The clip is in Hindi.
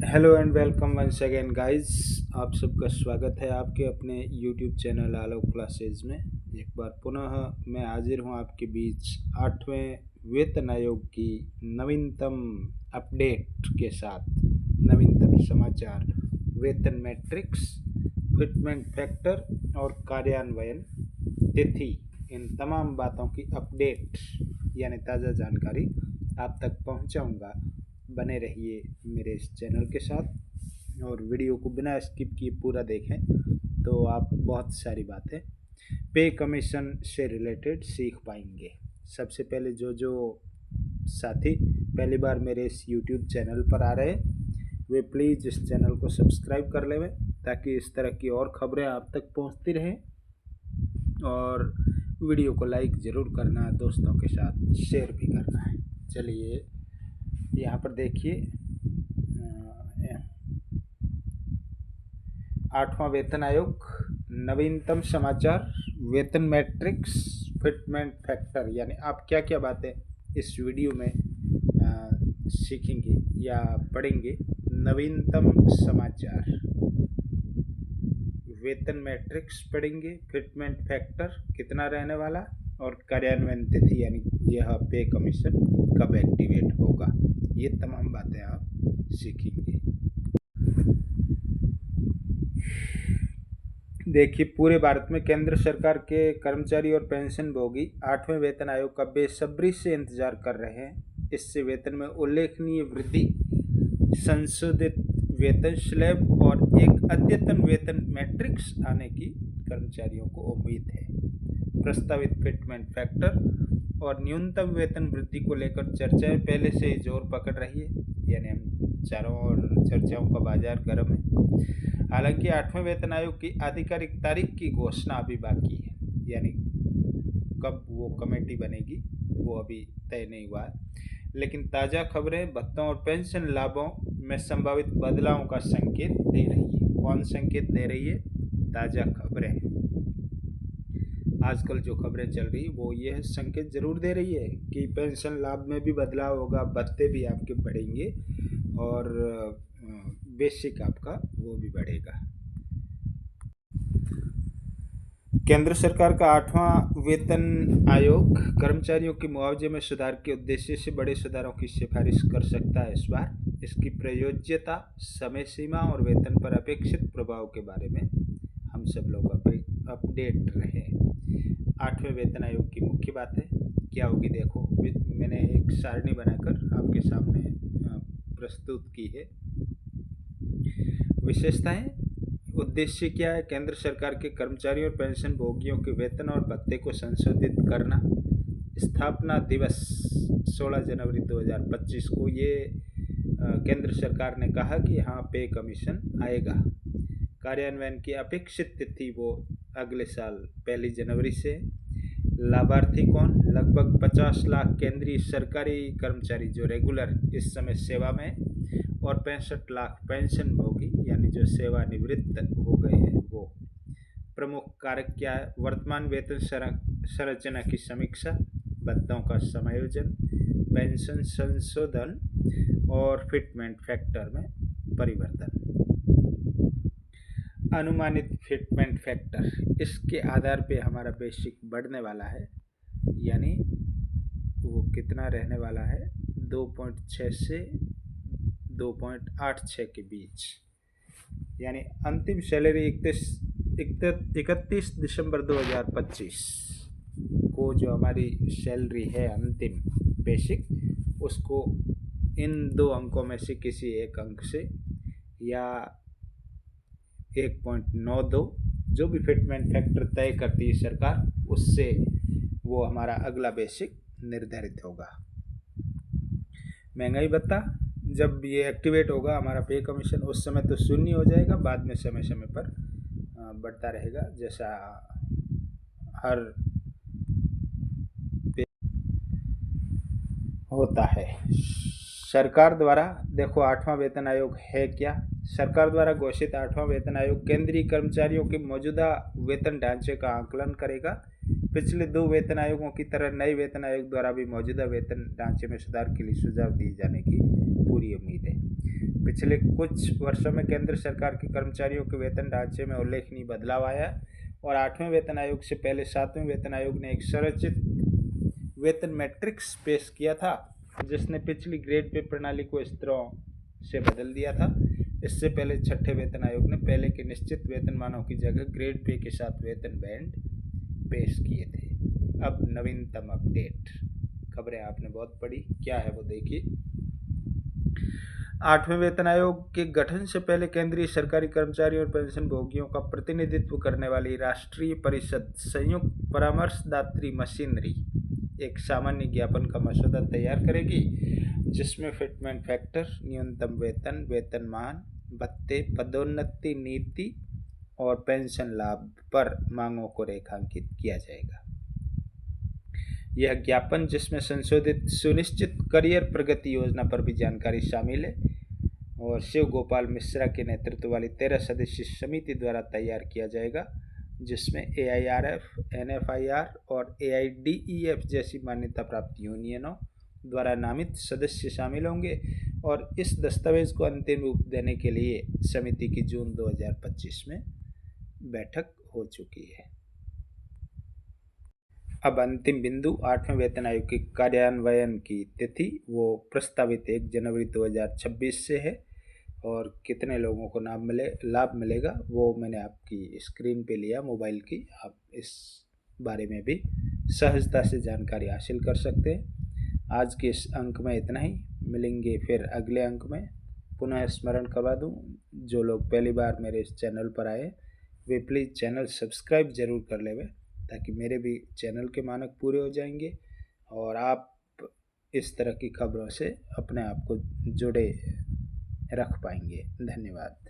Hello and welcome once again guys. आप सबका स्वागत है आपके अपने यूट्यूब चैनल आलोक क्लासेज में। एक बार पुनः मैं हाजिर हूं आपके बीच 8वें वेतन आयोग की नवीनतम अपडेट के साथ। नवीनतम समाचार, वेतन मैट्रिक्स, फिटमेंट फैक्टर और कार्यान्वयन तिथि, इन तमाम बातों की अपडेट यानी ताज़ा जानकारी आप तक पहुंचाऊंगा। बने रहिए मेरे इस चैनल के साथ और वीडियो को बिना स्किप किए पूरा देखें तो आप बहुत सारी बातें पे कमीशन से रिलेटेड सीख पाएंगे। सबसे पहले जो साथी पहली बार मेरे इस यूट्यूब चैनल पर आ रहे हैं वे प्लीज़ इस चैनल को सब्सक्राइब कर लें ताकि इस तरह की और खबरें आप तक पहुंचती रहें। और वीडियो को लाइक ज़रूर करना, दोस्तों के साथ शेयर भी करना है। चलिए यहाँ पर देखिए, 8वां वेतन आयोग नवीनतम समाचार, वेतन मैट्रिक्स, फिटमेंट फैक्टर, यानी आप क्या क्या बातें इस वीडियो में सीखेंगे या पढ़ेंगे। नवीनतम समाचार, वेतन मैट्रिक्स पढ़ेंगे, फिटमेंट फैक्टर कितना रहने वाला, और कार्यान्वयन तिथि यानी यह पे कमीशन कब एक्टिवेट होगा। ये तमाम बातें आप सीखेंगे। देखिए, पूरे भारत में केंद्र सरकार के कर्मचारी और पेंशन भोगी 8वें वेतन आयोग का बेसब्री से इंतजार कर रहे हैं। इससे वेतन में उल्लेखनीय वृद्धि, संशोधित वेतन स्लैब और एक अद्यतन वेतन मैट्रिक्स आने की कर्मचारियों को उम्मीद है। प्रस्तावित फिटमेंट फैक्टर और न्यूनतम वेतन वृद्धि को लेकर चर्चाएं पहले से ही जोर पकड़ रही है, यानी हम चारों ओर चर्चाओं का बाजार गर्म है। हालांकि 8वें वेतन आयोग की आधिकारिक तारीख की घोषणा अभी बाकी है, यानी कब वो कमेटी बनेगी वो अभी तय नहीं हुआ है। लेकिन ताज़ा खबरें भत्तों और पेंशन लाभों में संभावित बदलावों का संकेत दे रही है। कौन संकेत दे रही है? ताज़ा खबरें। आजकल जो खबरें चल रही वो ये संकेत जरूर दे रही है कि पेंशन लाभ में भी बदलाव होगा, भत्ते भी आपके बढ़ेंगे और बेसिक आपका वो भी बढ़ेगा। केंद्र सरकार का 8वां वेतन आयोग कर्मचारियों के मुआवजे में सुधार के उद्देश्य से बड़े सुधारों की सिफारिश कर सकता है। इस बार इसकी प्रयोज्यता, समय सीमा और वेतन पर अपेक्षित प्रभाव के बारे में हम सब लोग अपडेट रहे। 8वें वेतन आयोग की मुख्य बातें क्या होगी, देखो मैंने एक सारणी बनाकर आपके सामने प्रस्तुत की है। विशेषताएं, उद्देश्य क्या है? केंद्र सरकार के कर्मचारियों और पेंशन भोगियों के वेतन और भत्ते को संशोधित करना। स्थापना दिवस 16 जनवरी 2025 को ये केंद्र सरकार ने कहा कि हाँ पे कमीशन आएगा। कार्यान्वयन की अपेक्षित तिथि वो अगले साल 1 जनवरी से। लाभार्थी कौन? लगभग 50 लाख केंद्रीय सरकारी कर्मचारी जो रेगुलर इस समय सेवा में, और 65 लाख पेंशन भोगी यानी जो सेवानिवृत्त हो गए हैं वो। प्रमुख कारक क्या है? वर्तमान वेतन संरचना की समीक्षा, भत्तों का समायोजन, पेंशन संशोधन और फिटमेंट फैक्टर में परिवर्तन। अनुमानित फिटमेंट फैक्टर, इसके आधार पे हमारा बेसिक बढ़ने वाला है, यानी वो कितना रहने वाला है? 2.6 से 2.86 के बीच, यानी अंतिम सैलरी 31 दिसंबर 2025 को जो हमारी सैलरी है अंतिम बेसिक, उसको इन दो अंकों में से किसी एक अंक से या 1.92 जो भी फिटमेंट फैक्टर तय करती है सरकार, उससे वो हमारा अगला बेसिक निर्धारित होगा। महंगाई भत्ता जब ये एक्टिवेट होगा हमारा पे कमीशन, उस समय तो शून्य हो जाएगा, बाद में समय समय पर बढ़ता रहेगा जैसा हर होता है। सरकार द्वारा देखो 8वां वेतन आयोग है क्या? सरकार द्वारा घोषित 8वां वेतन आयोग केंद्रीय कर्मचारियों के मौजूदा वेतन ढांचे का आकलन करेगा। पिछले 2 वेतन आयोगों की तरह नए वेतन आयोग द्वारा भी मौजूदा वेतन ढांचे में सुधार के लिए सुझाव दिए जाने की पूरी उम्मीद है। पिछले कुछ वर्षों में केंद्र सरकार के कर्मचारियों के वेतन ढांचे में उल्लेखनीय बदलाव आया और 8वें वेतन आयोग से पहले 7वें वेतन आयोग ने एक संरचित वेतन मैट्रिक्स पेश किया था, जिसने पिछली ग्रेड पे प्रणाली को स्तरों से बदल दिया था। इससे पहले 6ठे वेतन आयोग ने पहले के निश्चित वेतनमानों की जगह ग्रेड पे के साथ वेतन बैंड पेश किए थे। अब नवीनतम अपडेट खबरें आपने बहुत पढ़ी, क्या है वो देखिए। 8वें वेतन आयोग के गठन से पहले केंद्रीय सरकारी कर्मचारियों और पेंशन भोगियों का प्रतिनिधित्व करने वाली राष्ट्रीय परिषद संयुक्त परामर्शदात्री मशीनरी एक सामान्य ज्ञापन का मसौदा तैयार करेगी, जिसमें फिटमेंट फैक्टर, न्यूनतम वेतन, वेतनमान, भत्ते, पदोन्नति नीति और पेंशन लाभ पर मांगों को रेखांकित किया जाएगा। यह ज्ञापन, जिसमें संशोधित सुनिश्चित करियर प्रगति योजना पर भी जानकारी शामिल है, और शिव गोपाल मिश्रा के नेतृत्व वाली 13 सदस्यीय समिति द्वारा तैयार किया जाएगा, जिसमें AIRF, NFIR और AIDEF जैसी मान्यता प्राप्त यूनियनों द्वारा नामित सदस्य शामिल होंगे। और इस दस्तावेज को अंतिम रूप देने के लिए समिति की जून 2025 में बैठक हो चुकी है। अब अंतिम बिंदु 8वें वेतन आयोग के कार्यान्वयन की तिथि वो प्रस्तावित 1 जनवरी 2026 से है, और कितने लोगों को लाभ मिलेगा वो मैंने आपकी स्क्रीन पे लिया मोबाइल की। आप इस बारे में भी सहजता से जानकारी हासिल कर सकते हैं। आज के इस अंक में इतना ही, मिलेंगे फिर अगले अंक में। पुनः स्मरण करवा दूं, जो लोग पहली बार मेरे इस चैनल पर आए वे प्लीज़ चैनल सब्सक्राइब ज़रूर कर लेवे, ताकि मेरे भी चैनल के मानक पूरे हो जाएंगे और आप इस तरह की खबरों से अपने आप को जुड़े रख पाएंगे। धन्यवाद।